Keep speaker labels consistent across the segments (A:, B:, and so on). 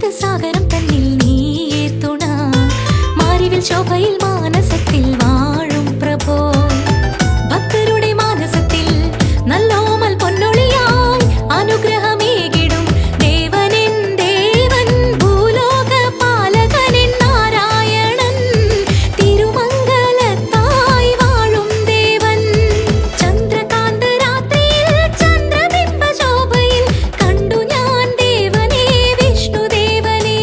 A: ജീവിത സാഗരം തന്നിൽ നീയേ തുണ. മാറിവിൽ ശോഭയിൽ മാനസത്തിൽ വാഴും പ്രഭോ. ഭക്തരുടെ മാനസത്തിൽ നല്ലോമൽ പൊന്നൊളിയായി അനുഗ്രഹമേകിടും ദേവനെൻ ദേവൻ ഭൂലോക പാലകനെൻ നാരായണൻ. തിരുമംഗലത്തായി വാഴും ദേവൻ ചന്ദ്രകാന്ത രാത്രിയിൽ ചന്ദ്രബിംബ ശോഭയിൽ കണ്ടു ഞാൻ ദേവനെ വിഷ്ണുദേവനെ.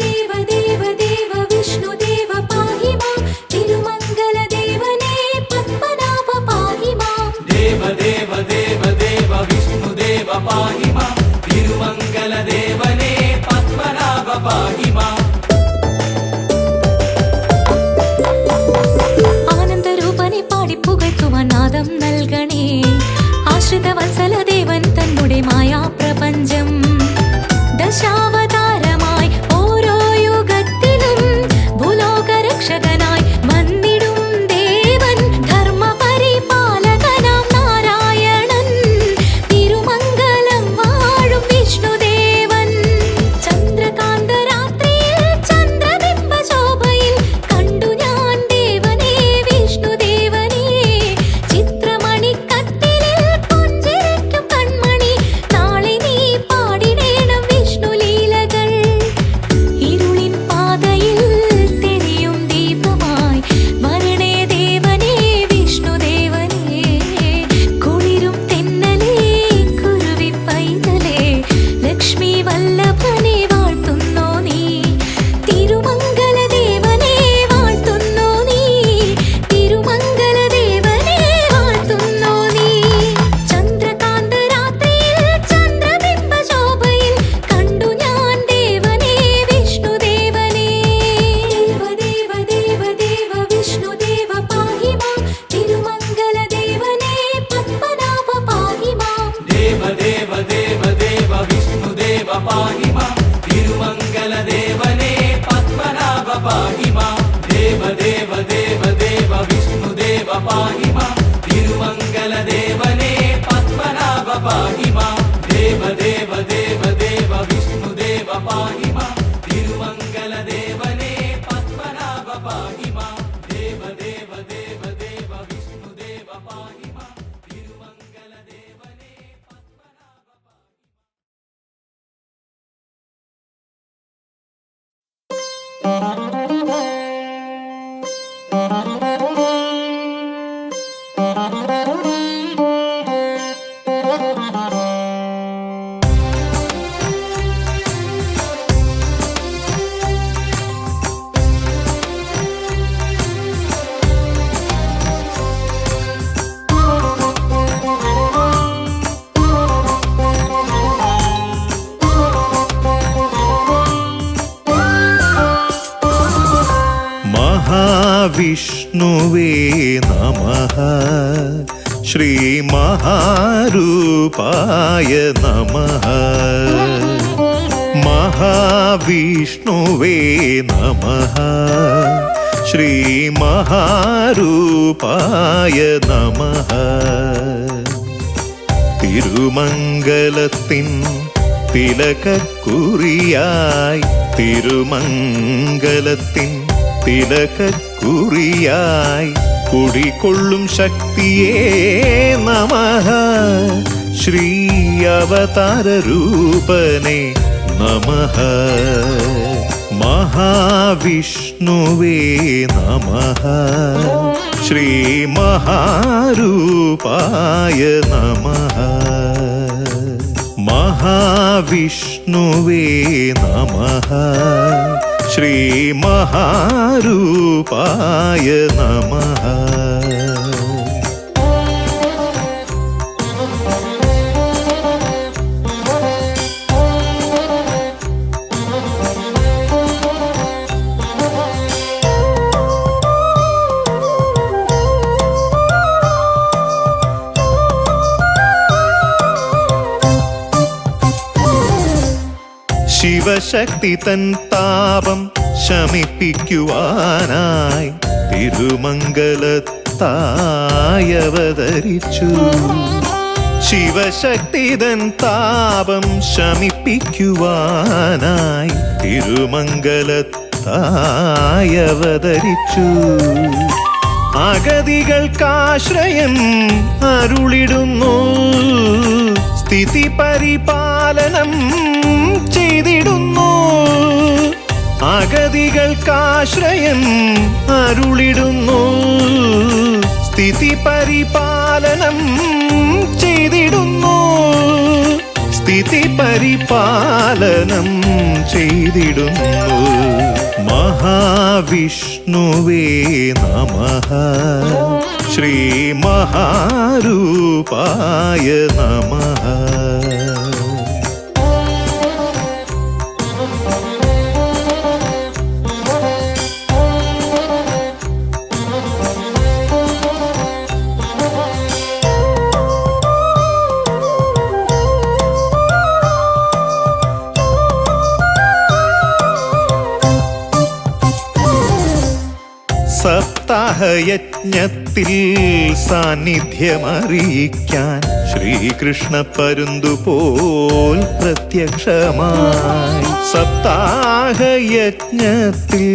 A: ദേവ ദേവ ദേവ വിഷ്ണുദേവ പാഹി മാം. തിരുമംഗല ദേവനെ പത്മനാഭ പാഹി മാം.
B: ദേവ ദേവ ദേവ ദേവ വിഷ്ണുദേവ പാഹി മാം. തിരുമംഗല ദേവനെ പത്മനാഭ പാഹി മാം.
A: ആനന്ദരൂപനെ പാടിപ്പുകഴ്ത്തുവാൻ നാദം നൽകണേ. ആശ്രിത വത്സല ദേവൻ തന്നുടെ മായാപ്രപഞ്ചം ദശാവതാരമായി ഓരോ യുഗത്തിലും ഭൂലോകരക്ഷകനായി വന്നിടും ദേവൻ ധർമ്മപരിപാലകനാം നാരായണൻ. തിരുമംഗലം വാഴും വിഷ്ണുദേവൻ ചന്ദ്രകാന്ത രാത്രിയിൽ ചന്ദ്രബിംബ ശോഭയിൽ കണ്ടു ഞാൻ ദേവനെ വിഷ്ണുദേവനെ. ചിത്രമണിക്കട്ടിലിൽ പുഞ്ചിരിക്കും കൺമണി നാളെ നീ പാടിടേണം വിഷ്ണുലീലകൾ. ഇരുളിൻ പാതയിൽ തെളിയും ദീപമായി വരണേ ദേവനെ വിഷ്ണുദേവനെ. കുളിരും തെന്നലേ കുരുവി പൈതലേ ലക്ഷ്മി വല്ലഭനെ വാഴ്ത്തുന്നോ നീ. തിരുമംഗല ദേവനെ വാഴ്ത്തുന്നോ നീ. തിരുമംഗല ദേവനെ വാഴ്ത്തുന്നോ നീ. ചന്ദ്രകാന്ത രാത്രിയിൽ ചന്ദ്രബിംബ ശോഭയിൽ കണ്ടു ഞാൻ ദേവനെ വിഷ്ണുദേവനെ. ദേവ ദേവ ദേവ വിഷ്ണുദേവ പാഹി മാം. തിരുമംഗല ദേവനെ പത്മനാഭ പാഹി മാം.
B: ദേവ ദേവ ദേവ ദേവ വിഷ്ണുദേവ പാഹി മാം. തിരുമംഗല ദേവനെ പത്മനാഭ പാഹി മാം. ദേവ ദേവ ദേവ ദേവ വിഷ്ണുദേവ പാഹി മാം. തിരുമംഗല ദേവനെ പത്മനാഭ പാഹി മാം. ദേവ ദേവ ദേവ ദേവ വിഷ്ണുദേവ പാഹി മാം. തിരുമംഗല ദേവനെ പത്മനാഭ പാഹി മാം. ദേവ ദേവ ദേവ ദേവ വിഷ്ണുദേവ പാഹി മാം. തിരുമംഗല ദേവനെ പത്മനാഭ പാഹി മാം.
C: വിഷ്ണുവേ നമഃ. ശ്രീ മഹാരൂപായ നമഃ. മഹാവിഷ്ണുവേ നമഃ. ശ്രീ മഹാരൂപായ നമഃ. തിരുമംഗലത്തിൻ തിലകക്കുറിയായി തിരുമംഗലത്തിൻ തിലകക്കുറിയായി കുടികൊള്ളും ശക്തിയേ നമഃ. ശ്രീ അവതാരരൂപനേ നമഃ. മഹാവിഷ്ണുവേ നമഃ. ശ്രീ മഹാരൂപായ നമഃ. മഹാവിഷ്ണുവേ നമഃ. ശ്രീ മഹാരൂപായ നമഃ. ശിവശക്തി തൻ താപം ശമിപ്പിക്കുവാനായി തിരുമംഗലത്തായി അവതരിച്ചു. ശിവശക്തിതൻ താപം ശമിപ്പിക്കുവാനായി തിരുമംഗലത്തായി അവതരിച്ചു. അഗതികൾക്കാശ്രയം അരുളിടുന്നു, സ്ഥിതി പരിപാലനം ചെയ്തിടുന്നു. അഗതികൾക്കാശ്രയം അരുളിടുന്നു, സ്ഥിതി പരിപാലനം ചെയ്തിടുന്നു. സ്ഥിതി പരിപാലനം ചെയ്തിടുന്നു. മഹാവിഷ്ണുവേ നമഃ, ശ്രീ മഹാരൂപായ നമഃ. സപ്താഹയജ്ഞത്തിൽ സാന്നിധ്യമറിയിക്കാൻ ശ്രീകൃഷ്ണ പരുന്തുപോൽ പ്രത്യക്ഷമായി. സപ്താഹയജ്ഞത്തിൽ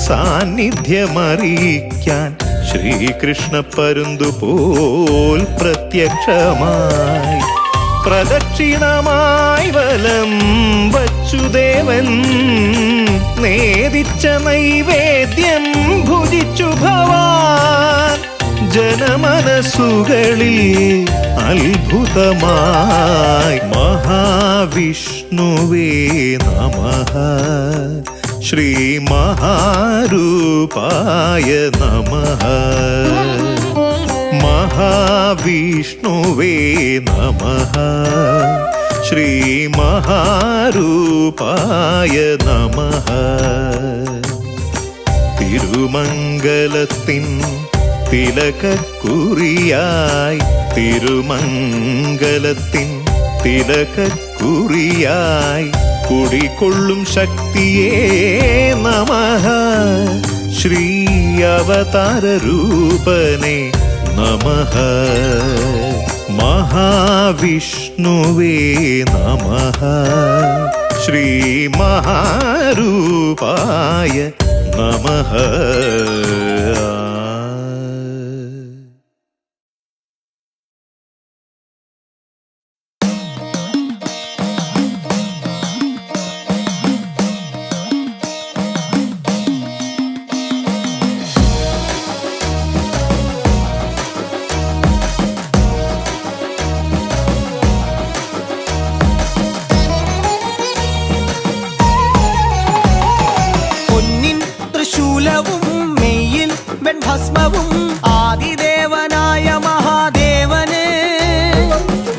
C: സാന്നിധ്യമറിയിക്കാൻ ശ്രീകൃഷ്ണ പരുന്തുപോൽ പ്രത്യക്ഷമായി. പ്രദക്ഷിണമായി വലം വച്ചുദേവൻ നേദിച്ച നൈവേദ്യം ഭുജിച്ചു ഭവാൻ. ജനമനസ്സുകളിൽ അത്ഭുതമായി മഹാവിഷ്ണുവേ നമഃ, ശ്രീ മഹാരൂപായ നമഃ. മഹാവിഷ്ണുവേ നമഃ, ശ്രീ മഹാരൂപായ നമഃ. തിരുമംഗലത്തിൻ തിലകക്കുറിയായി, തിരുമംഗലത്തിൻ തിലകക്കുറിയായി കുടികൊള്ളും ശക്തിയേ നമഃ. ശ്രീ അവതാരരൂപനേ നമഃ. മഹാവിഷ്ണുവേ നമഃ, ശ്രീ മഹാരൂപായ നമഃ.
D: ഭസ്മവും ആദിദേവനായ മഹാദേവന്,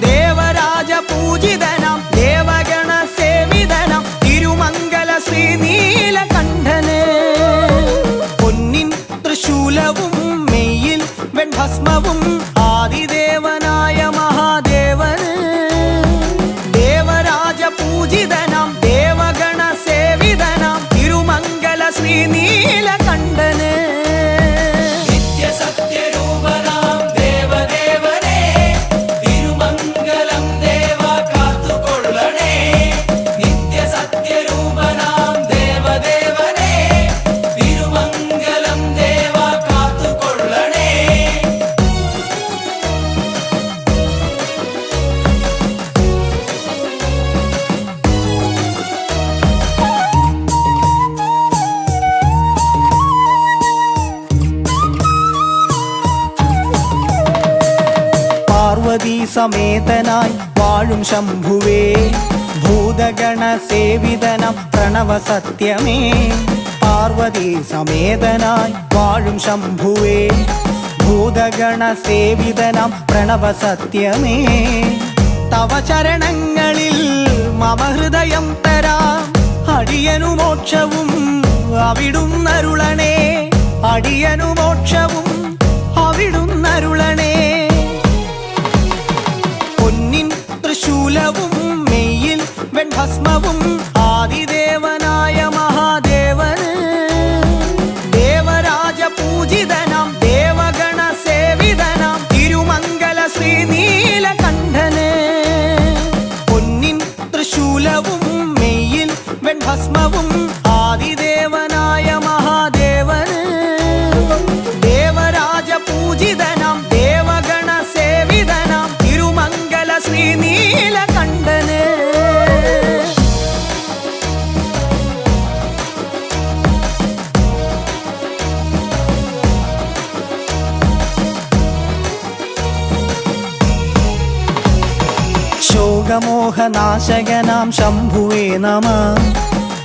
D: ദേവരാജ പൂജിതനാം ദേവഗണ സേവിതനാം തിരുമംഗല ശ്രീനീലകണ്ഠന്. പൊന്നിൻ തൃശൂലവും മെയ്യിൽ വെൺഭസ്മവും ആദിദേവനായ മഹാദേവന്, ദേവരാജ പൂജിതനാം ദേവഗണ സേവിതനാം തിരുമംഗല ശ്രീനീലകണ്ഠന്. സമേതനായി വാഴും ശംഭുവേ, ഭൂതഗണ സേവിതനം പ്രണവ സത്യമേ. പാർവതി സമേതനായി വാഴും ശംഭുവേ, ഭൂതഗണ സേവിതനം പ്രണവ സത്യമേ. തവ ചരണങ്ങളിൽ മമ ഹൃദയം തരാം, അടിയനു മോക്ഷവും അവിടുന്നരുളണേ, അടിയനു മോക്ഷവും അവിടുന്നരുളണേ. പൊന്നിൻ തൃശൂലവും മെയ്യിൽ വെൺഭസ്മവും ആദിദേവനായ മഹാദേവന്, ദേവരാജ പൂജിതനാം ദേവഗണ സേവിതനാം തിരുമംഗല ശ്രീനീലകണ്ഠന്. ശോകമോഹനാശകനാം ശംഭുവേ നമ.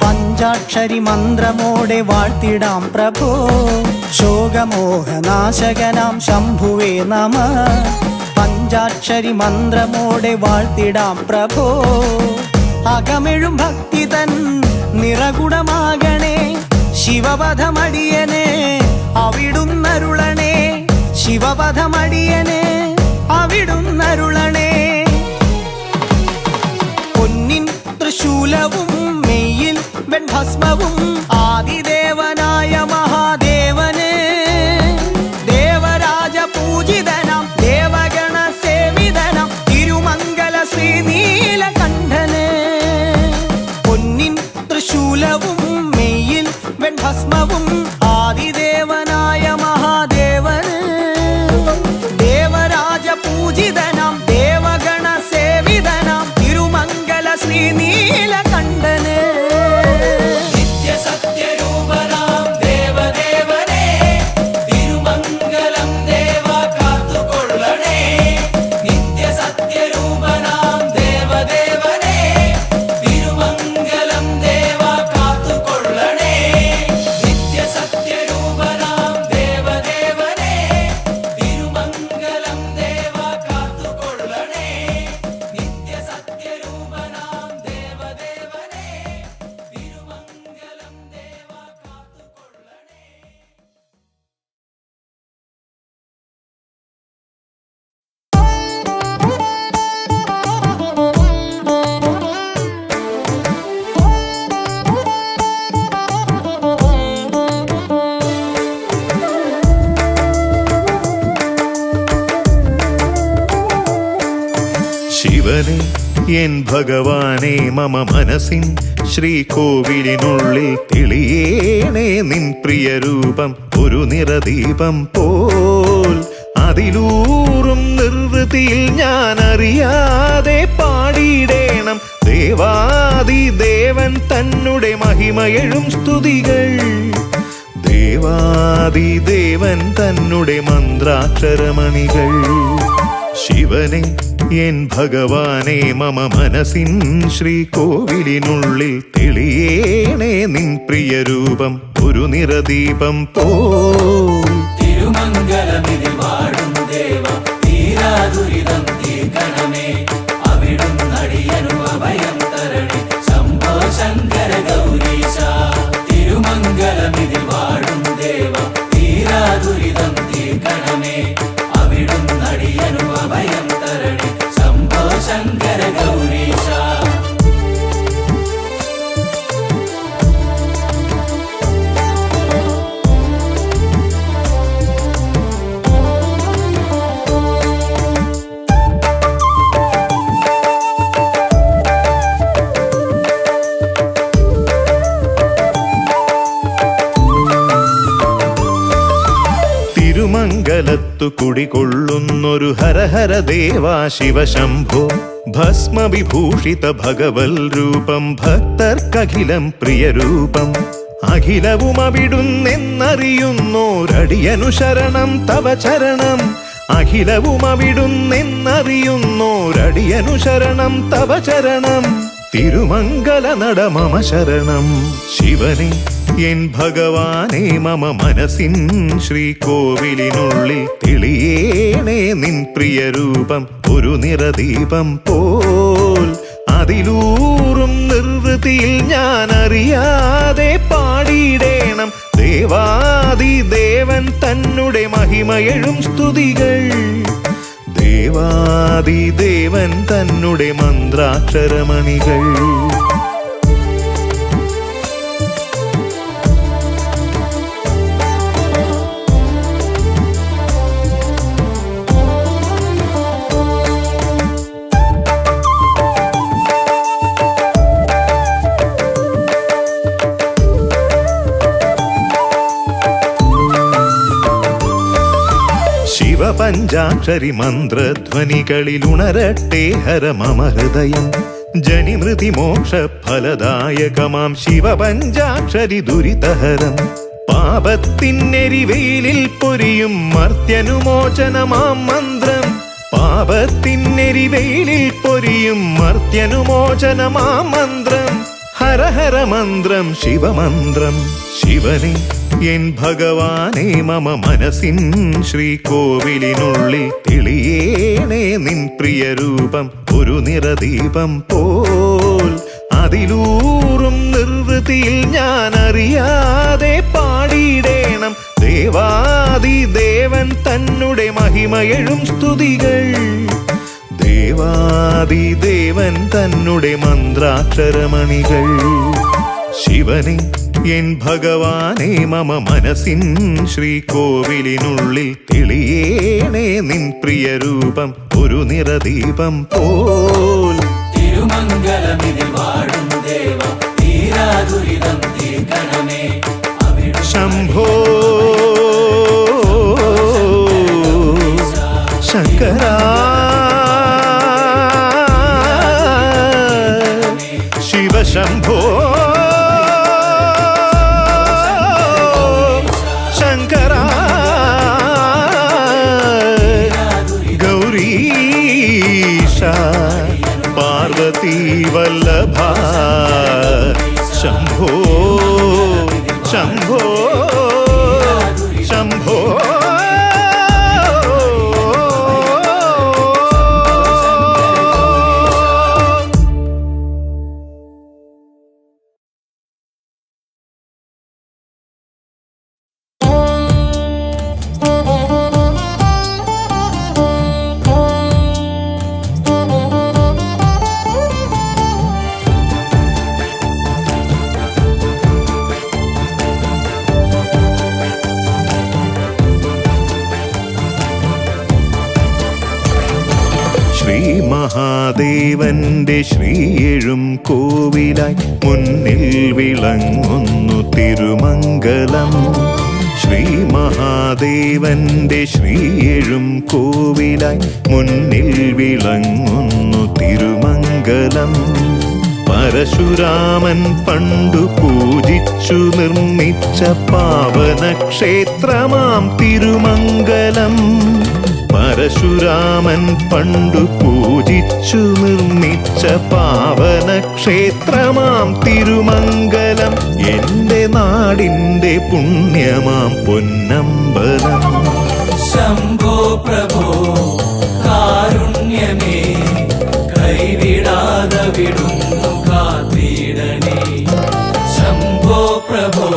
D: പഞ്ചാക്ഷരി മന്ത്രമോടെ വാഴ്ത്തിടാം പ്രഭോ. ശോകമോഹനാശകനാം ശംഭുവേ നമ. പഞ്ചാക്ഷരി മന്ത്രമോടെ വാഴ്ത്തിടാം പ്രഭോ. അകമെഴും ഭക്തി തൻ നിറകുടമാകണേ. ശിവവധമടിയനെ അവിടുന്നരുളണേ. ശിവവധമടിയനെ അവിടുന്നരുളണേ. പൊന്നിൻ തൃശൂലവും മെയ്യിൽ വെൺഭസ്മവും ആദിദേവനായ മഹാദേവന്. ദേവരാജ പൂജിതനാം ദേവഗണ സേവിതനാം തിരുമംഗല ശ്രീനീലകണ്ഠന്. പൊന്നിൻ തൃശൂലവും മെയ്യിൽ വെൺഭസ്മവും ആദിദേവനായ മഹാദേവന്. ദേവരാജ പൂജിതനാം ദേവഗണ സേവിതനാം തിരുമംഗല ശ്രീനീലകണ്ഠന്.
B: നിത്യസത്യരൂപനാം ദേവദേവനേ തിരുമംഗലം ദേവ കാത്തുകൊള്ളണേ. നിത്യസത്യരൂപനാം ദേവദേവനേ തിരുമംഗലം ദേവ കാത്തുകൊള്ളണേ. നിത്യസത്യരൂപനാം ദേവദേവനേ തിരുമംഗലം ദേവ കാത്തുകൊള്ളണേ. നിത്യസത്യരൂപനാം ദേവദേവനേ തിരുമംഗലം ദേവ കാത്തുകൊള്ളണേ.
C: ശിവനെ എൻ ഭഗവാനെ മമ മനസ്സിൻ ശ്രീകോവിലിനുള്ളിൽ തെളിയേണേ നിൻ പ്രിയരൂപം ഒരു നിറദീപം പോൽ. അതിലൂറും നിർവൃതിയിൽ ഞാൻ അറിയാതെ പാടിയിടേണം ദേവാദിദേവൻ തന്നെ മഹിമയെഴും സ്തുതികൾ. ദേവാദിദേവൻ തന്നെ മന്ത്രാക്ഷരമണികൾ. ശിവനെ എൻ ഭഗവാനെ മമ മനസ്സിൻ ശ്രീകോവിലിനുള്ളിൽ തെളിയേണേ നിൻ പ്രിയരൂപം ഒരു നിറദീപം പോൽ.
B: തിരുമംഗലമിതിൽ വാഴും ദേവ തീരാദുരിതം തീർക്കണമേ. അവിടുന്നടിയനു അഭയം തരണേ ശംഭോ ശങ്കര ഗൗരീശ. തിരുമംഗലമിതിൽ വാഴും ദേവ തീരാദുരിതം തീർക്കണമേ. അവിടുന്നടിയനു അഭയം തരണേ ശംഭോ ശങ്കര ഗൗരീശ.
C: തിരുമംഗലത്തു കുടികൊള്ളുന്നൊരു ഹരഹര ദേവാ ശിവശംഭോ. ഭസ്മവിഭൂഷിത ഭഗവൽ രൂപം ഭക്തർക്കഖിലം പ്രിയരൂപം. അഖിലവും അവിടുന്നെന്നറിയുന്നോരടിയനു ശരണം തവ ചരണം. അഖിലവും അവിടുന്നെന്നറിയുന്നോരടിയനു ശരണം തവ ചരണം. തിരുമംഗല നട മമ ശരണം. ശിവനെ എൻ ഭഗവാനെ മമ മനസ്സിൻ ശ്രീകോവിലിനുള്ളിൽ തെളിയേണേ നിൻ പ്രിയരൂപം ഒരു നിറദീപം പോൽ. അതിലൂറും നിർവൃതിയിൽ ഞാൻ അറിയാതെ പാടിയിടേണം ദേവാദിദേവൻ തന്നെ മഹിമയെഴും സ്തുതികൾ. ദേവാദിദേവൻ തന്നെ മന്ത്രാക്ഷരമണികൾ. ശിവപഞ്ചാക്ഷരി മന്ത്രധ്വനികളിലുണരട്ടെ ഹര മമ ഹൃദയം. ജനിമൃതി മോക്ഷ ഫലദായകമാം ശിവപഞ്ചാക്ഷരി ദുരിതഹരം. പാപത്തിനെരിവെയിലിൽ പൊരിയും മർത്യനുമോചനമാം മന്ത്രം. പാപത്തിനെരിവെയിലിൽ പൊരിയും മർത്യനുമോചനമാ മന്ത്രം ഹര ഹര മന്ത്രം ശിവമന്ത്രം. ശിവനെ എൻ ഭഗവാനെ മമ മനസ്സിൻ ശ്രീകോവിലിനുള്ളിൽ തെളിയേണേ നിൻ പ്രിയരൂപം ഒരു നിറദീപം പോൽ. അതിലൂറും നിർവൃതിയിൽ ഞാൻ അറിയാതെ പാടിയിടേണം ദേവാദിദേവൻ തന്നുടെ മഹിമയെഴും സ്തുതികൾ. ദേവാദിദേവൻ തന്നുടെ മന്ത്രാക്ഷരമണികൾ. ശിവനെ എൻ ഭഗവാനെ മമ മനസ്സിൻ ശ്രീകോവിലിനുള്ളിൽ തെളിയേണേ നിൻ പ്രിയരൂപം ഒരു നിറദീപം പോൽ.
B: തിരുമംഗലമിതിൽ വാഴും ദേവ തീരാദുരിതം തീർക്കണമേ.
C: ശംഭോ ശങ്കര ശിവശംഭോ ശങ്കര ഗൗരീശ പാർവതി വല്ലഭ ശംഭോ ശംഭോ ശംഭോ. ശ്രീ മഹാദേവന്റെ ശ്രീയെഴും കോവിലായി മുന്നിൽ വിളങ്ങുന്നു തിരുമംഗലം. ശ്രീ മഹാദേവന്റെ ശ്രീയെഴും കോവിലായി മുന്നിൽ വിളങ്ങുന്നു തിരുമംഗലം. പരശുരാമൻ പണ്ടു പൂജിച്ചു നിർമ്മിച്ച പാവനക്ഷേത്രമാം തിരുമംഗലം. പരശുരാമൻ പണ്ടു പൂജിച്ചു നിർമ്മിച്ച പാവനക്ഷേത്രമാം തിരുമംഗലം. എന്റെ നാടിന്റെ പുണ്യമാം പൊന്നമ്പലം.
B: ശംഭോ പ്രഭോ കാരുണ്യമേ കൈവിടാതെ വിടുന്നു കാത്തിടണേ. ശംഭോ പ്രഭോ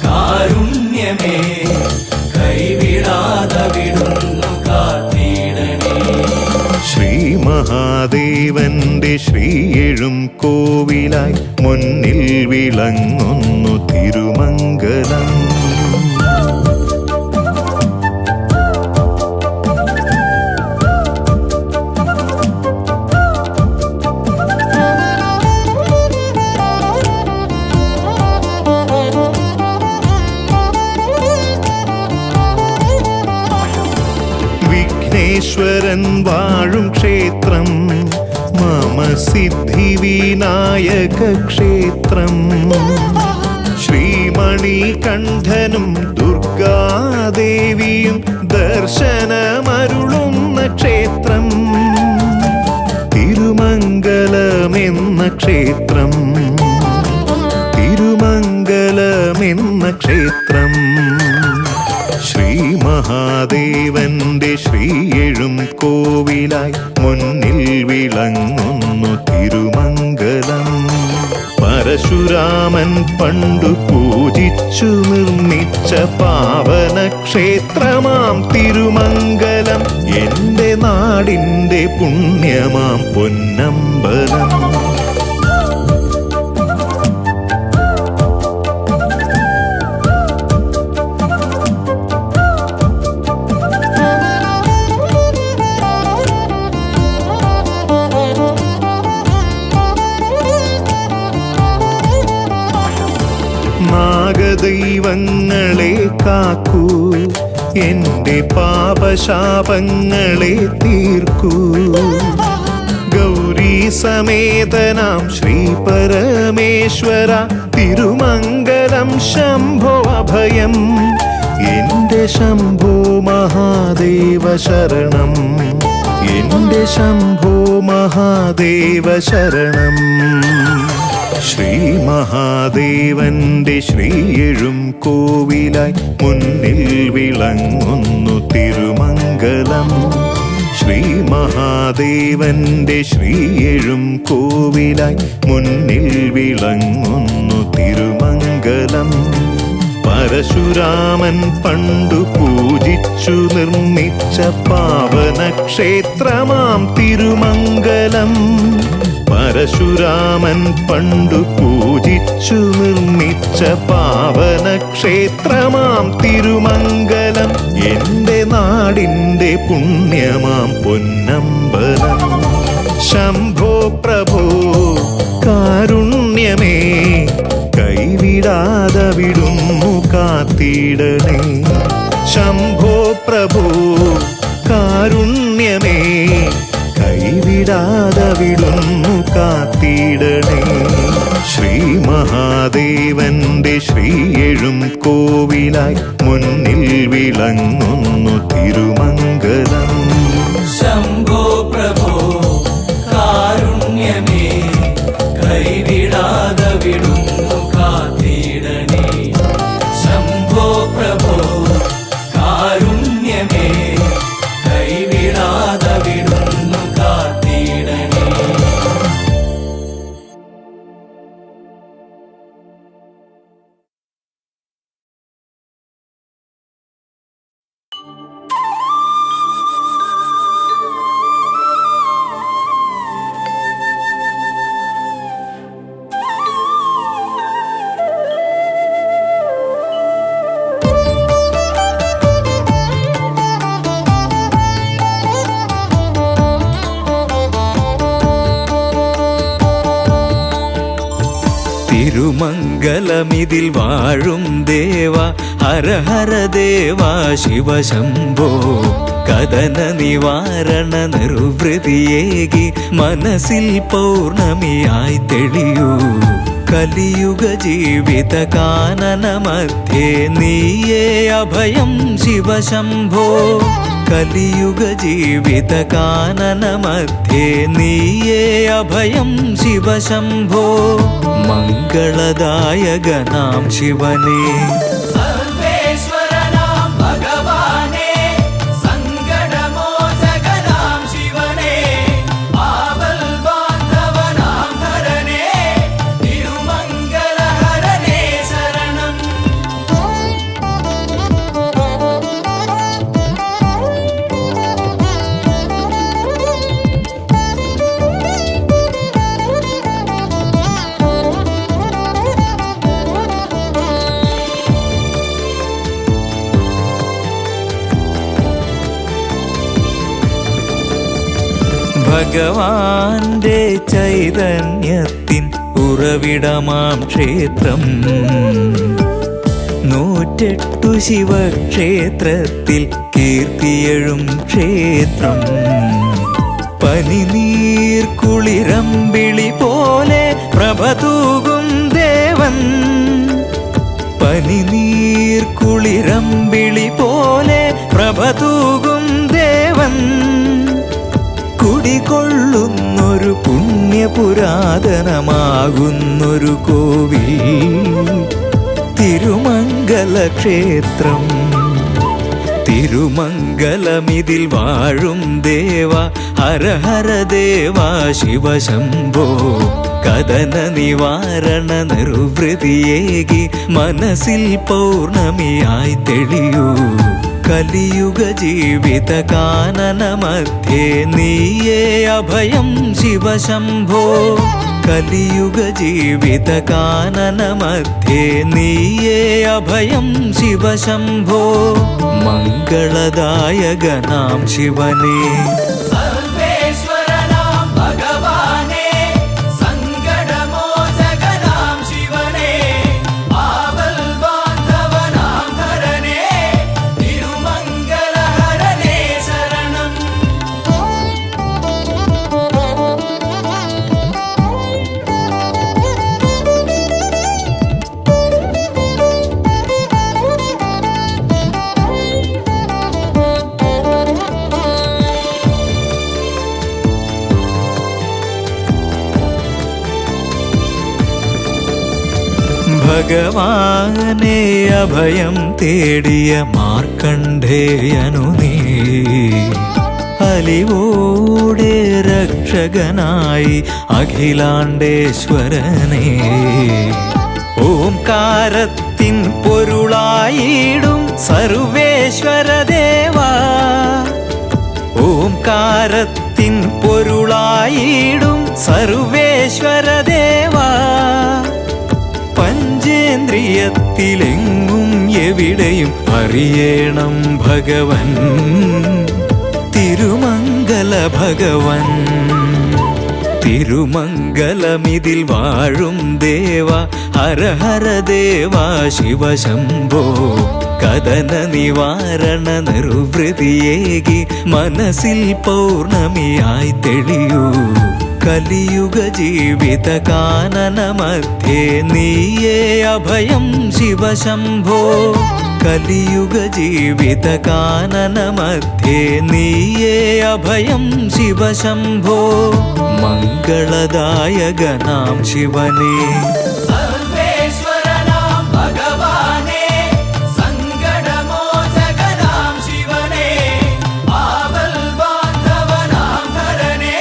B: കാരുണ്യമേ കൈവിടാതെ വിടുന്നു കാത്തിടണേ.
C: ശ്രീ മഹാദേവന്റെ ശ്രീയെഴും കോവിലായി മുന്നിൽ വിളങ്ങുന്നു തിരുമംഗലം. വിഘ്നേശ്വരൻ വാഴും ക്ഷേത്രം മമ സിദ്ധി വിനായക ക്ഷേത്രം. ശ്രീമണികണ്ഠനും ദുർഗാദേവിയും ദർശനമരുളുന്ന ക്ഷേത്രം തിരുമംഗലമെന്ന ക്ഷേത്രം. തിരുമംഗലമെന്ന ക്ഷേത്രം. ശ്രീ മഹാദേവന്റെ ശ്രീയെഴും കോവിലായി മുന്നിൽ വിളങ്ങുന്നു തിരുമംഗലം. പരശുരാമൻ പണ്ടു പൂജിച്ചു നിർമ്മിച്ച പാവനക്ഷേത്രമാം തിരുമംഗലം. എന്റെ നാടിന്റെ പുണ്യമാം പൊന്നമ്പലം. നാഗദൈവങ്ങളെ കാക്കൂ, എന്റെ പാപശാപങ്ങളെ തീർക്കൂ. ഗൗരീ സമേതനാം ശ്രീ പരമേശ്വര തിരുമംഗലം ശംഭോ അഭയം. എന്റെ ശംഭോ മഹാദേവ ശരണം. എന്റെ ശംഭോ മഹാദേവ ശരണം. ശ്രീ മഹാദേവന്റെ ശ്രീയെഴും കോവിലായി മുന്നിൽ വിളങ്ങുന്നു തിരുമംഗലം. ശ്രീ മഹാദേവന്റെ ശ്രീയെഴും കോവിലായി മുന്നിൽ വിളങ്ങുന്നു തിരുമംഗലം. പരശുരാമൻ പണ്ടു പൂജിച്ചു നിർമ്മിച്ച പാവനക്ഷേത്രമാം തിരുമംഗലം. പരശുരാമൻ പണ്ടു പൂജിച്ചു നിർമ്മിച്ച പാവനക്ഷേത്രമാം തിരുമംഗലം. എന്റെ നാടിന്റെ പുണ്യമാം പൊന്നമ്പലം. ശംഭോ പ്രഭോ കാരുണ്യമേ കൈവിടാതെ വിടുന്നു കാത്തിടണേ. ശംഭോ പ്രഭോ കാരുണ്യമേ കൈവിടാതെ വിടുന്നു കാത്തിടണേ. ശ്രീ മഹാദേവന്റെ ശ്രീയെഴും കോവിലായി മുന്നിൽ വിളങ്ങുന്നു തിരുമംഗലം.
B: ശംഭോ പ്രഭോ കാരുണ്യമേ കൈവിടാതെ വിടുന്നു കാത്തിടണേ. ശംഭോ പ്രഭോ കാരുണ്യമേ കൈവിടാതെ വിടുന്നു കാത്തിടണേ.
E: തിരുമംഗലമിതിൽ വാഴും ദേവ ഹര ഹര ദേവ ശിവശംഭോ. കഥന നിവാരണ നിർവൃതിയേകി മനസ്സിൽ പൗർണമിയായി തെളിയൂ. കലിയുഗ ജീവിത കാനന മധ്യേ നീയേ അഭയം ശിവശംഭോ. കലിയുഗ ജീവിത കാനന മധ്യേ നീയേ അഭയം ശിവശംഭോ. മംഗളദായകനാം ശിവനേ
B: സർവേശ്വരനാം ഭഗവാനേ സങ്കടമോചകനാം ശിവനേ ആപൽ ബാന്ധവനാം ഹരനേ തിരുമംഗലഹരനേ ശരണം.
E: ഭഗവാന്റെ ചൈതന്യത്തിൻ ഉറവിടമാം ക്ഷേത്രം. 108 ശിവക്ഷേത്രത്തിൽ കീർത്തിയെഴും ക്ഷേത്രം. പനിനീർ കുളിരമ്പിളി പോലെ പ്രഭ തൂകും ദേവൻ. പനിനീർ കുളിരമ്പിളി പോലെ പ്രഭ തൂകും ദേവൻ. കുടികൊള്ളുന്നൊരു പുണ്യപുരാതനമാകുന്നൊരു കോവിൽ തിരുമംഗല ക്ഷേത്രം. തിരുമംഗലമിതിൽ വാഴും ദേവ ഹര ഹര ദേവ ശിവശംഭോ. കഥന നിവാരണ നിർവൃതിയേകി മനസ്സിൽ പൗർണമിയായി തെളിയൂ. കലിയുഗ ജീവിത കാനന മധ്യേ നീയേ അഭയം ശിവശംഭോ. കലിയുഗ ജീവിത കാനന മധ്യേ നീയേ അഭയം ശിവശംഭോ. മംഗളദായകനാം ശിവനേ
B: സർവേശ്വരനാം ഭഗവാനേ സങ്കടമോചകനാം ശിവനേ ആപൽ ബാന്ധവനാം ഹരനേ തിരുമംഗലഹരനേ ശരണം.
E: ഭഗവാനെ അഭയം തേടിയ മാർക്കണ്ഡേയനു നീ അലിവോടെ രക്ഷകനായി അഖിലാണ്ടേശ്വരനെ ഓംകാരത്തിൻ പൊരുളായിടും സർവേശ്വരദേവാ ഓംകാരത്തിൻ പൊരുളായിടും സർവേശ്വരദേവാ പഞ്ചേന്ദ്രിയത്തിലെങ്ങും എവിടെയും അറിയണം ഭഗവൻ തിരുമംഗല ഭഗവൻ തിരുമംഗലമിതിൽ വാഴും ദേവ ഹര ഹര ദേവ ശിവശംഭോ കദന നിവാരണ നിർവൃതിയേകി മനസ്സിൽ പൗർണമിയായി തെളിയൂ കലിയുഗ ജീവിത കാനന മധ്യേ നീയേ അഭയം ശിവശംഭോ കലിയുഗ ജീവിത കാനന മധ്യേ നീയേ അഭയം ശിവശംഭോ മംഗളദായകനാം ശിവനേ
B: സർവേശ്വരനാം ഭഗവാനേ സങ്കടമോചകനാം ശിവനേ ആപൽ ബാന്ധവനാം ഹരനേ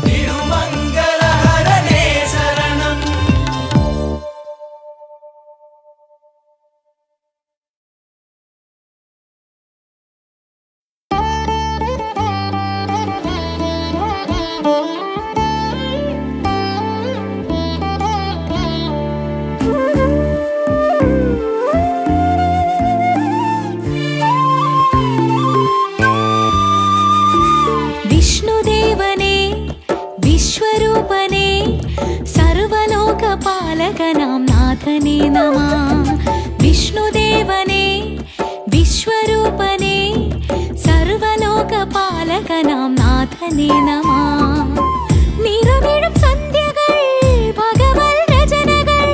B: തിരുമംഗലഹരനേ ശരണം
A: വിഷ്ണുദേവനേ വിശ്വരൂപനേ സർവലോകപാലകനാം നാഥനേ നമഃ വിഷ്ണുദേവനേ വിശ്വരൂപനേ സർവലോകപാലകനാം നാഥനേ നമഃ നിറമിഴും സന്ധ്യകൾ ഭഗവൽ രചനകൾ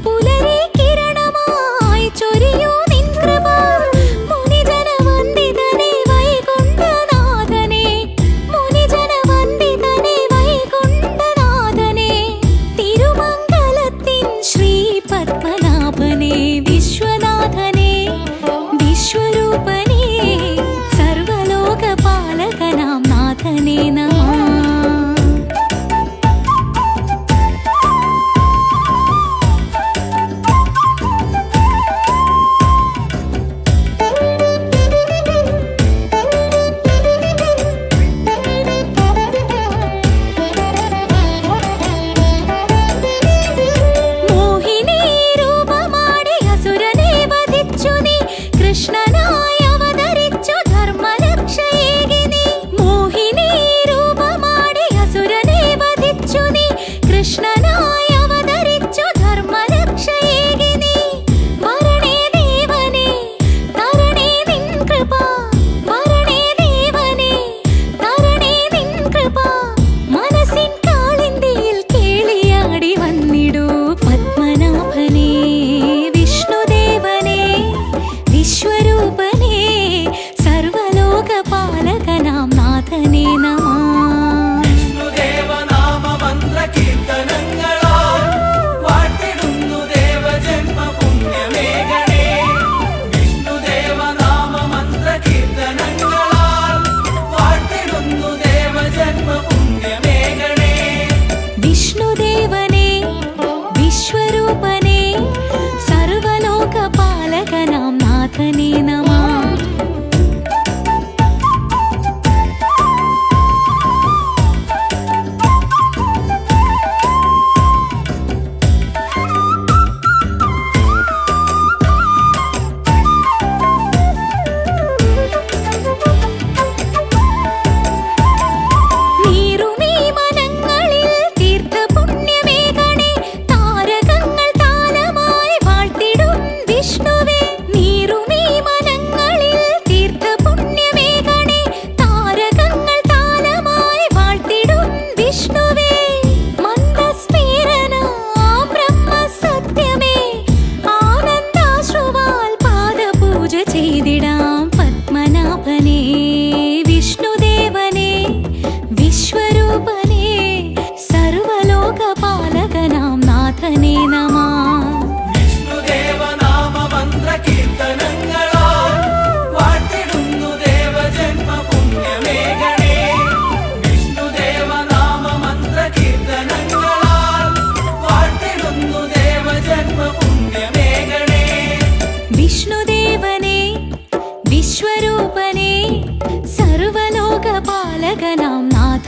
A: പുലരി കിരണമായി ചൊരിയൂ നിൻ കൃപ മുനിജന വന്ദിതനേ വൈകുണ്ഠനാഥനേ മുനിജന വന്ദിതനേ വൈകുണ്ഠനാഥനേ തിരുമംഗലത്തിൻ ശ്രീ പത്മനാഭനേ വിശ്വനാഥനേ വിശ്വരൂപനേ സർവലോകപാലകനാം നാഥനേ നമഃ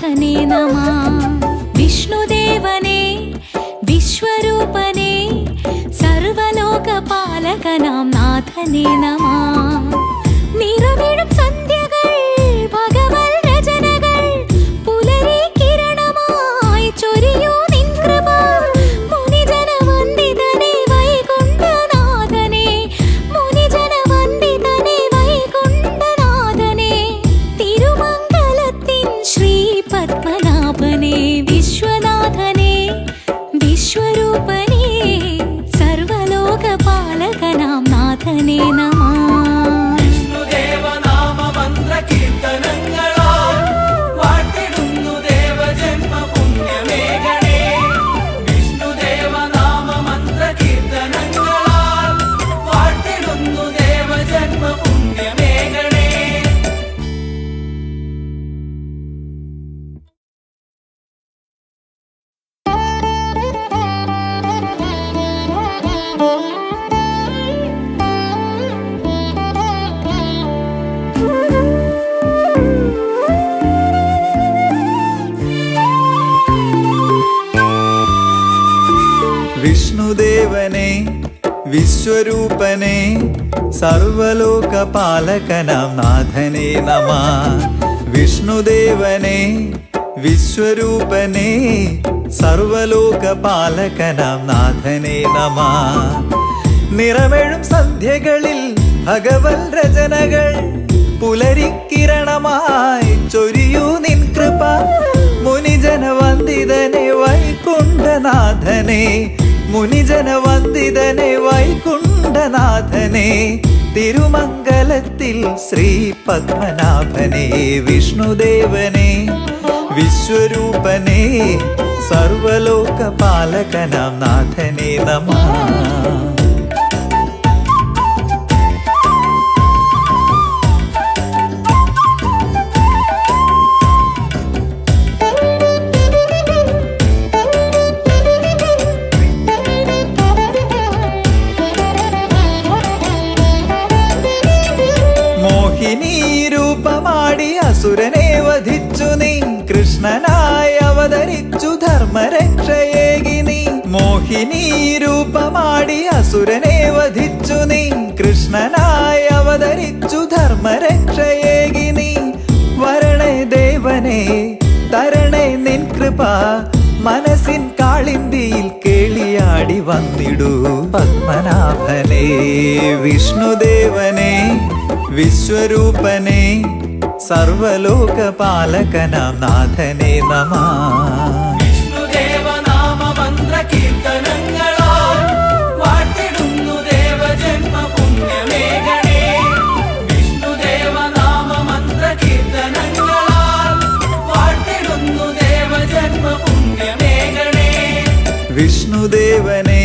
A: പത്മനാഭനേ നമഃ. വിഷ്ണുദേവനേ വിശ്വരൂപനേ സർവലോകപാലകനാം നാഥനേ നമഃ. നിറമിഴും സന്ധ്യകൾ ഭഗവൽ രചനകൾ പുലരി കിരണമായി ചൊരിയൂ നിൻ കൃപ. മുനിജന വന്ദിതനേ വൈകുണ്ഠനാഥനേ, മുനിജന വന്ദിതനേ വൈകുണ്ഠനാഥനേ. തിരുമംഗലത്തിൻ ശ്രീ പത്മനാഭനേ വിശ്വനാഥനേ വിശ്വരൂപനേ സർവലോകപാലകനാം നാഥനേ നമഃ.
B: വിഷ്ണുദേവനാമമന്ത്ര കീർത്തനങ്ങളാൽ വാഴ്ത്തിടുന്നു ദേവജന്മ പുണ്യമേഘണേ. വിഷ്ണുദേവനാമമന്ത്ര കീർത്തനങ്ങളാൽ വാഴ്ത്തിടുന്നു ദേവജന്മ പുണ്യമേഘണേ.
E: വിഷ്ണുദേവനേ വിശ്വരൂപനേ സർവലോകപാലകനാം നാഥനേ നമഃ. വിഷ്ണുദേവനേ വിശ്വരൂപനേ സർവലോകപാലകനാം നാഥനേ നമഃ. നിറമെഴും സന്ധ്യകളിൽ ഭഗവൽ രചനകൾ പുലരിക്കിരണമായി ചൊരിയൂ നിൻ കൃപ. മുനിജന വന്ദിതനെ വൈകുണ്ഠനാഥനെ, മുനിജന വന്ദിതനെ വൈകുണ്ഠനാഥനെ. തിരുമംഗലത്തിൽ ശ്രീ പത്മനാഭനെ വിഷ്ണുദേവനെ വിശ്വരൂപനെ സർവലോകപാലകനാം നാഥനെ നമഃ. മോഹിനി രൂപമാടി അസുരനെ വധിച്ചു നീ, കൃഷ്ണനായി അവതരിച്ചു ധർമ്മരക്ഷയേകി നീ. മോഹിനി രൂപമാടി അസുരനെ വധിച്ചു നീ, കൃഷ്ണനായി അവതരിച്ചു ധർമ്മരക്ഷയേകി നീ. വരണേ ദേവനെ തരണേ നിൻ കൃപ, മനസ്സിൻ കാളിന്തിയിൽ കേളിയാടി വന്നിടൂ പത്മനാഭനെ. വിഷ്ണുദേവനെ വിശ്വരൂപനെ സർവലോകപാലകനാം നാഥനെ നമഃ.
B: വിഷ്ണുദേവനാമമന്ത്ര കീർത്തനങ്ങളാൽ വാഴ്ത്തിടുന്നു ദേവജന്മ പുണ്യമേഘണേ. വിഷ്ണുദേവനാമമന്ത്ര കീർത്തനങ്ങളാൽ വാഴ്ത്തിടുന്നു ദേവജന്മ പുണ്യമേഘണേ.
E: വിഷ്ണുദേവനെ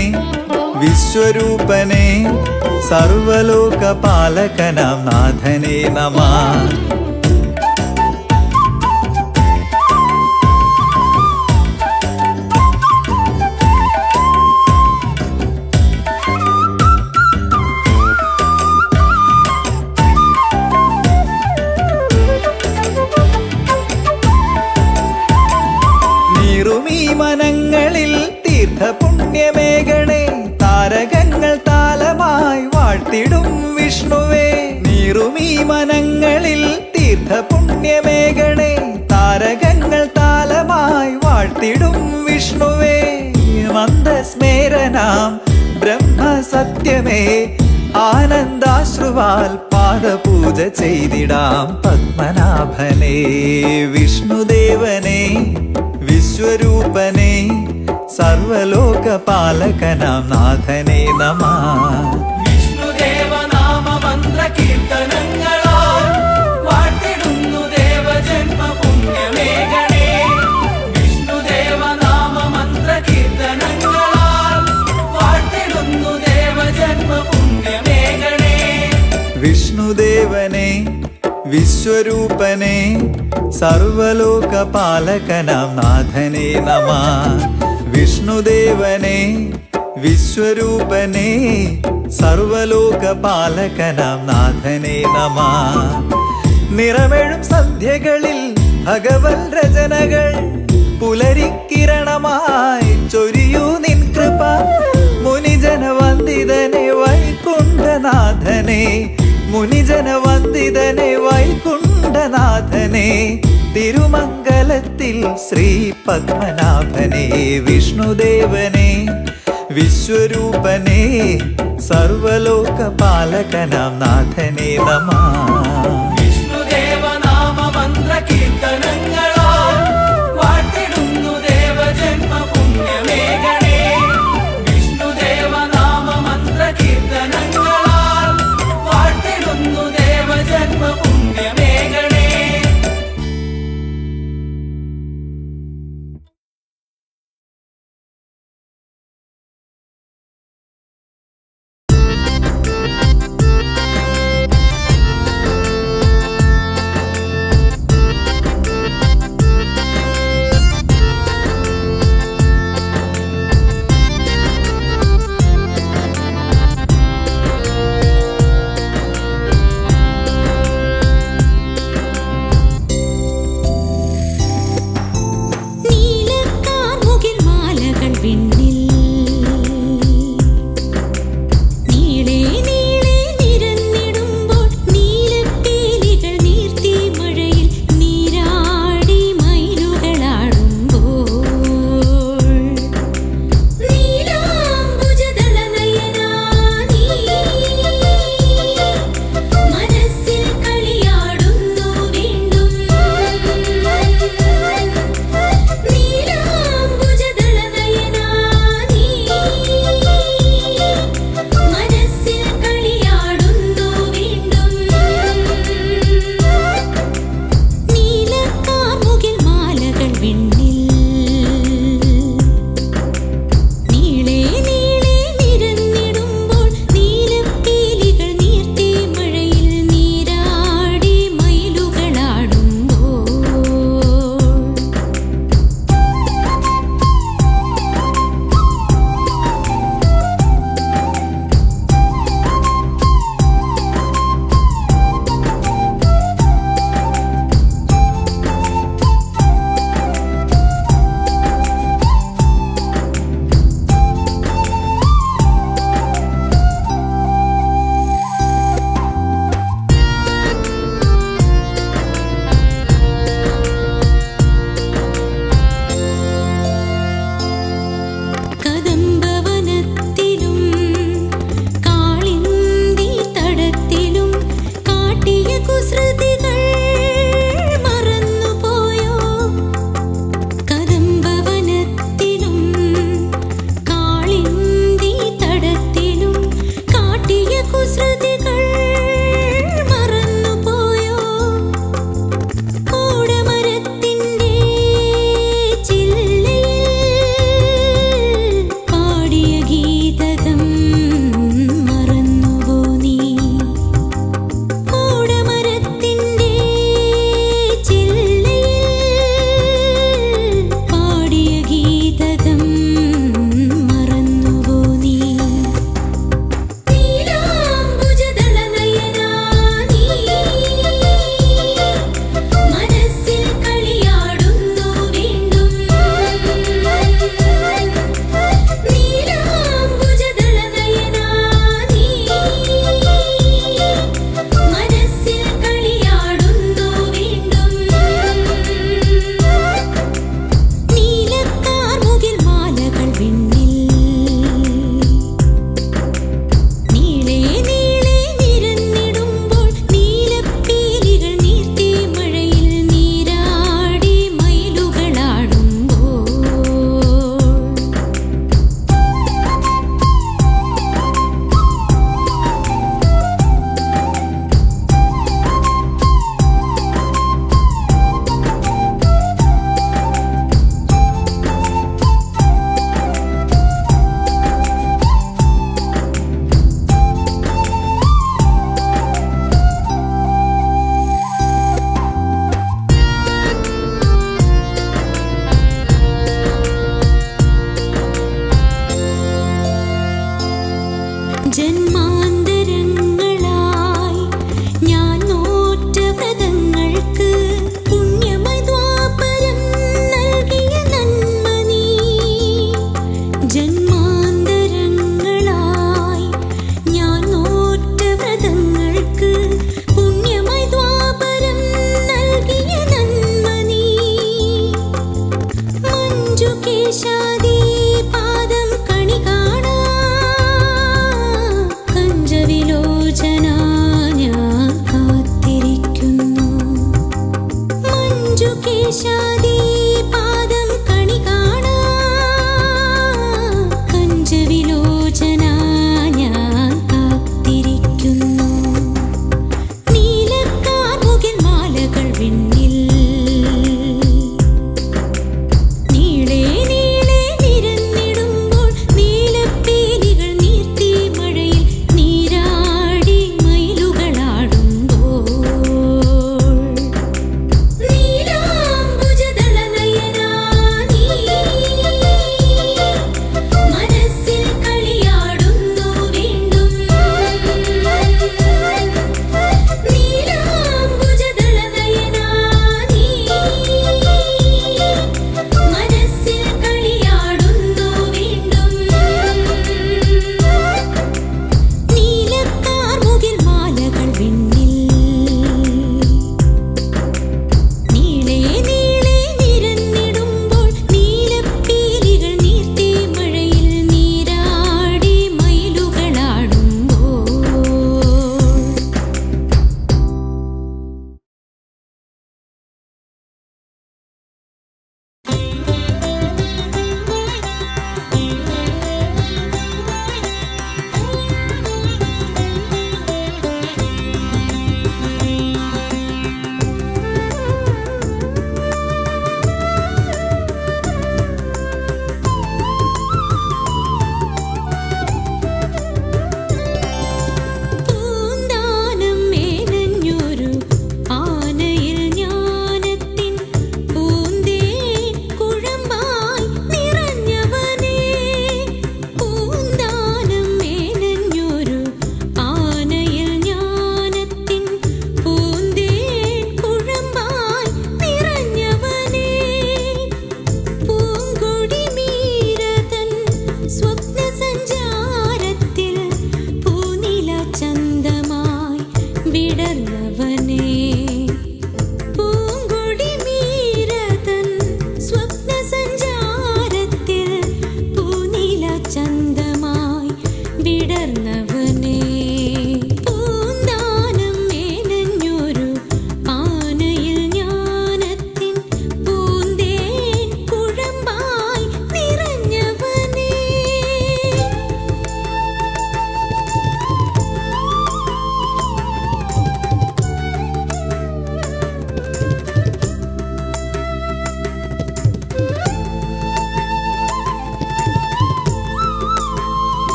E: വിശ്വരൂപനെ സർവലോകപാലകനാം നാഥനെ നമഃ. നീറുമീ മനങ്ങളിൽ തീർത്ഥപുണ്യമേഘണേ, താരകങ്ങൾ താലമായി വാഴ്ത്തിടും വിഷ്ണുവേ. നീറുമീ മനങ്ങളിൽ തീർത്ഥപുണ്യമേഘണേ, താരകങ്ങൾ താലമായി വാഴ്ത്തിടും വിഷ്ണുവേ. മന്ദസ്മേരനാം ബ്രഹ്മസത്യമേ, ആനന്ദാശ്രുവാൽ പാദപൂജ ചെയ്തിടാം പത്മനാഭനെ. വിഷ്ണുദേവനെ വിശ്വരൂപനെ സർവലോകപാലകനാം നാഥനെ നമഃ.
B: വിഷ്ണുദേവനാമമന്ത്ര കീർത്തനങ്ങളാൽ വാഴ്ത്തിടുന്നു ദേവജന്മ പുണ്യമേഘണേ. വിഷ്ണുദേവനാമമന്ത്ര കീർത്തനങ്ങളാൽ വാഴ്ത്തിടുന്നു ദേവജന്മ പുണ്യമേഘണേ.
E: വിഷ്ണുദേവനെ വിശ്വരൂപനെ സർവലോകപാലകനാം നാഥനെ നമഃ. വിഷ്ണുദേവനെ വിശ്വരൂപനെ സർവലോകപാലകനാം നാഥനെ നമഃ. നിറമെഴും സന്ധ്യകളിൽ ഭഗവത് രചനകൾ പുലരിക്കിരണമായി ചൊരിയൂ നിൻ കൃപ മുനിജനവന്ദിതനെ വൈകുണ്ഠനാഥനെ മുനിജനവന്ദിതനെ വൈകുണ്ഠനാഥനെ തിരുമംഗലത്തിൽ ശ്രീ പത്മനാഭനെ വിഷ്ണുദേവനെ വിശ്വരൂപനെ സർവലോകപാലകനാം നാഥനെ നമഃ
B: വിഷ്ണുദേവനാമ മന്ത്ര കീർത്തനങ്ങളാൽ വാഴ്ത്തിടുന്നു ദേവജന്മ പുണ്യമേഘണേ വിഷ്ണുദേവനാമ മന്ത്ര കീർത്തനങ്ങളാൽ വാഴ്ത്തിടുന്നു ദേവജന്മ പുണ്യമേഘണേ
A: കേശാദി പാദം കണി കാണാൻ കഞ്ചവിലോചന ഞാൻ കാത്തിരിക്കുന്നു. മഞ്ജു കേശാദി പാദം കണി കാണാൻ കഞ്ചവിലോചന ഞാൻ കാത്തിരിക്കുന്നു. നീലക്കാർമുകിൽ മാലകൾ വിണ്ണിൽ നീളെ നീളെ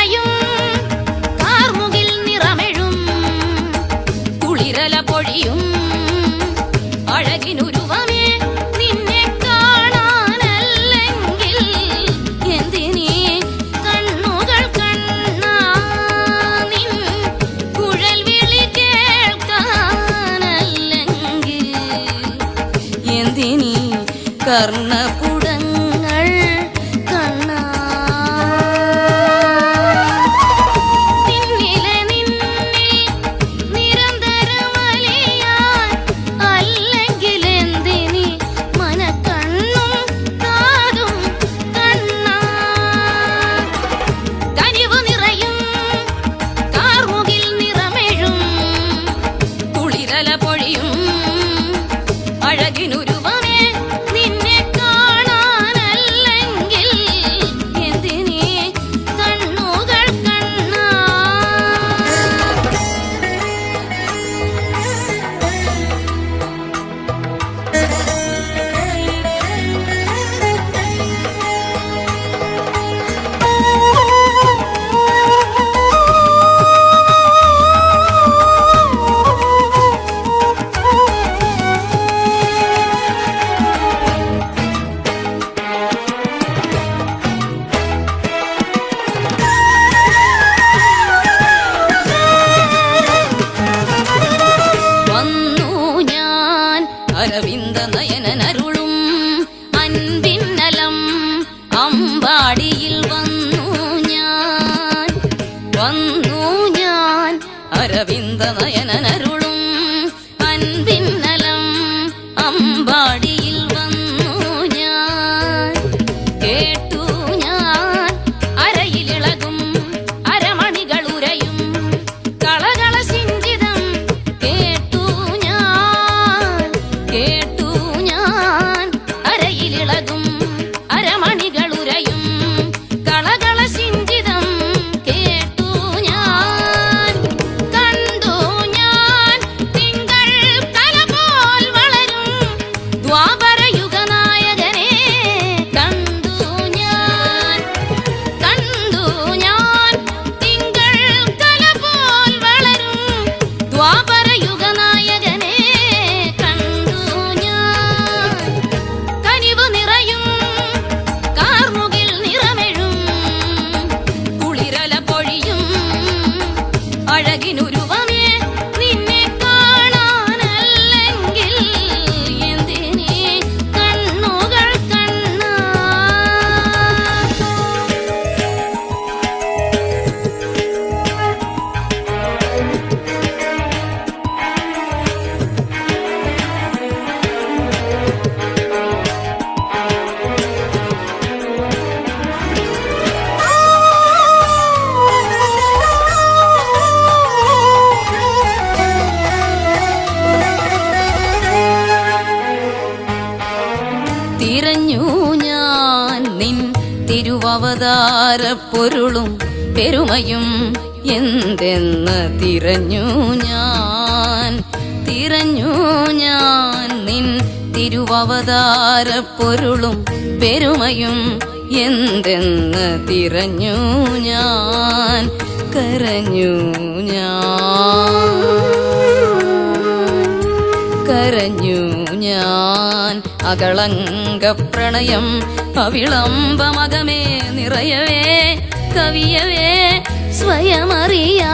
A: നിറയും കാർമുകിൽ നിറമെഴും കുളിരല പൊഴിയും അഴകിനുരുവമേ നിന്നെ കാണാനല്ലെങ്കിൽ എന്തിനീ കണ്ണുകൾ കണ്ണാ നിൻ കുഴൽ വിളി കേൾക്കാനല്ലെങ്കിൽ എന്തിനീ കർണപുടങ്ങൾ കണ്ണാ നിന്നിലെ നിന്നിൽ നിരന്തരമലിയാൻ അല്ലെങ്കിൽ എന്തിനി മനക്കണ്ണും കാതും കണ്ണാ കനിവ് നിറയും കാർമുകിൽ നിറമെഴും കുളിരല പൊഴിയും അഴകിനുരുവമേ നിന്നെ കാണാനല്ലെങ്കിൽ എന്തിനീ കണ്ണുകൾ കണ്ണാ വന്നു ഞാൻ അരവിന്ദ നയനനരുളും അൻപിന്നലം അമ്പാടിയിൽ വന്നു ഞാൻ അരവിന്ദ നയനനരുളും അൻപിന്നലം അമ്പാടിയിൽ വന്നു ഞാൻ കേട്ടു ഞാൻ അരയിലിളകും അരമണികൾ ഉരയും കളകള സിഞ്ചിതം കേട്ടു ഞാൻ അരയിലിളകും അരമണികൾ ഉരയും കളകള സിഞ്ചിതം കേട്ടു ഞാൻ കണ്ടു ഞാൻ തിങ്കൾ കല പോൽ വളരും ദ്വാപരയുഗ നായകനെ കണ്ടു ഞാൻ തിങ്കൾ കല പോൽ വളരും ദ്വാപരയുഗ നായകനെ കണ്ടു ഞാൻ കനിവ് നിറയും കാർമുകിൽ നിറമെഴും കുളിരല പൊഴിയും അഴകിനുരുവമേ നിന്നെ കാണാനല്ലെങ്കിൽ എന്തിനീ കണ്ണുകൾ കണ്ണാ തിരഞ്ഞു ഞാൻ നിൻ തിരുവവതാര പൊരുളും പെരുമയും എന്തെന്ന് തിരഞ്ഞു ഞാൻ നിൻ തിരുവവതാര പൊരുളും പെരുമയും എന്തെന്ന് തിരഞ്ഞു ഞാൻ കരഞ്ഞു ഞാൻ അകളങ്ക പ്രണയം അവിളംബമകമേ നിറയവേ കവിയവേ സ്വയമറിയാ